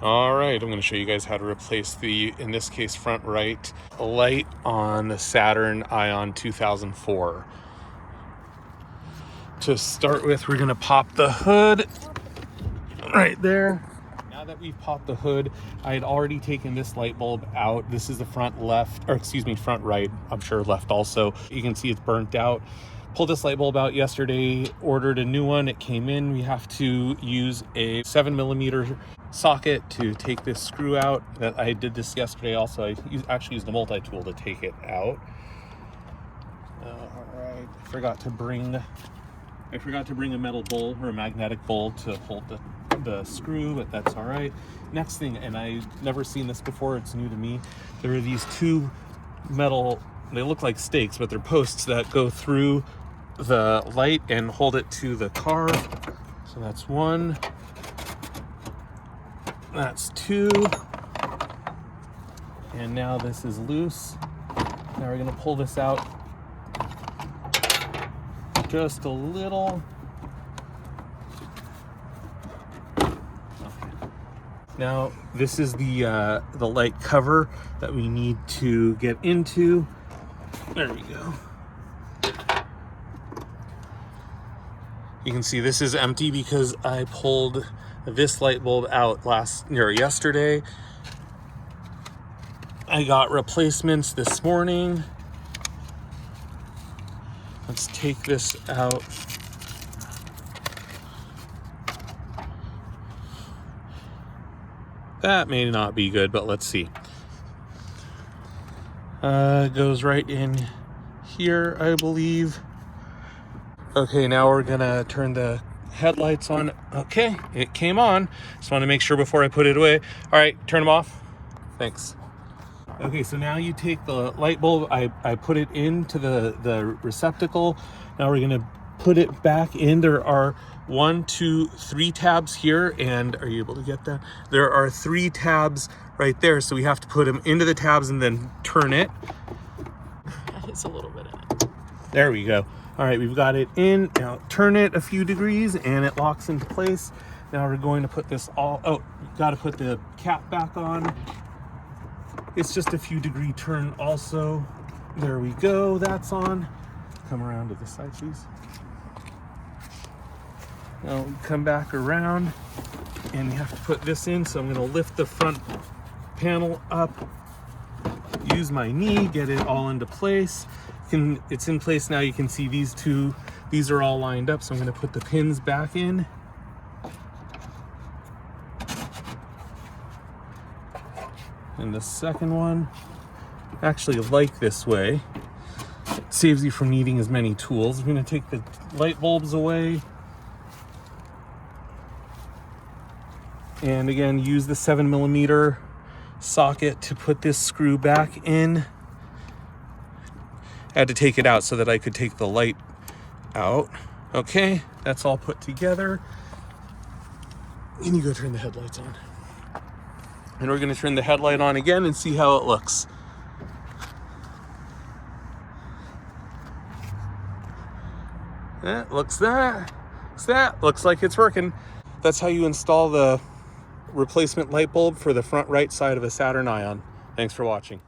All right, I'm going to show you guys how to replace the, in this case, front right light on the Saturn Ion 2004. To start with, we're going to pop the hood right there. Now that we've popped the hood, I had already taken this light bulb out. This is the front left, or excuse me, front right. I'm sure left also. You can see it's burnt out. Pulled this light bulb out yesterday, ordered a new one. It came in. We have to use a 7mm socket to take this screw out. That I did this yesterday also. I actually used a multi-tool to take it out. All right, I forgot to bring a metal bowl or a magnetic bowl to hold the screw, but that's all right. Next thing, and I've never seen this before, it's new to me. There are these two metal, they look like stakes, but they're posts that go through the light and hold it to the car. So that's one, that's two, and now this is loose. Now we're gonna pull this out just a little. Okay. Now this is the light cover that we need to get into. There we go. You can see this is empty because I pulled this light bulb out yesterday. I got replacements this morning. Let's take this out. That may not be good, but let's see. It goes right in here, I believe. Okay, now we're gonna turn the headlights on. Okay, it came on. Just want to make sure before I put it away. All right, turn them off. Thanks. Okay, so now you take the light bulb, I put it into the receptacle. Now we're gonna put it back in. There are 1, 2, 3 tabs here, and are you able to get that? There are 3 tabs right there, so we have to put them into the tabs and then turn it. That is a little bit in it. There we go. All right, we've got it in. Now turn it a few degrees and it locks into place. Now we're going to put this got to put the cap back on. It's just a few degree turn also. There we go, that's on. Come around to this side, please. Now come back around and we have to put this in. So I'm gonna lift the front panel up, use my knee, get it all into place. It's in place now. You can see these are all lined up. So I'm gonna put the pins back in. And the second one, actually like this way. It saves you from needing as many tools. I'm gonna take the light bulbs away. And again, use the 7mm socket to put this screw back in. I had to take it out so that I could take the light out. Okay, that's all put together. And you go turn the headlights on. And we're gonna turn the headlight on again and see how it looks. Looks like it's working. That's how you install the replacement light bulb for the front right side of a Saturn Ion. Thanks for watching.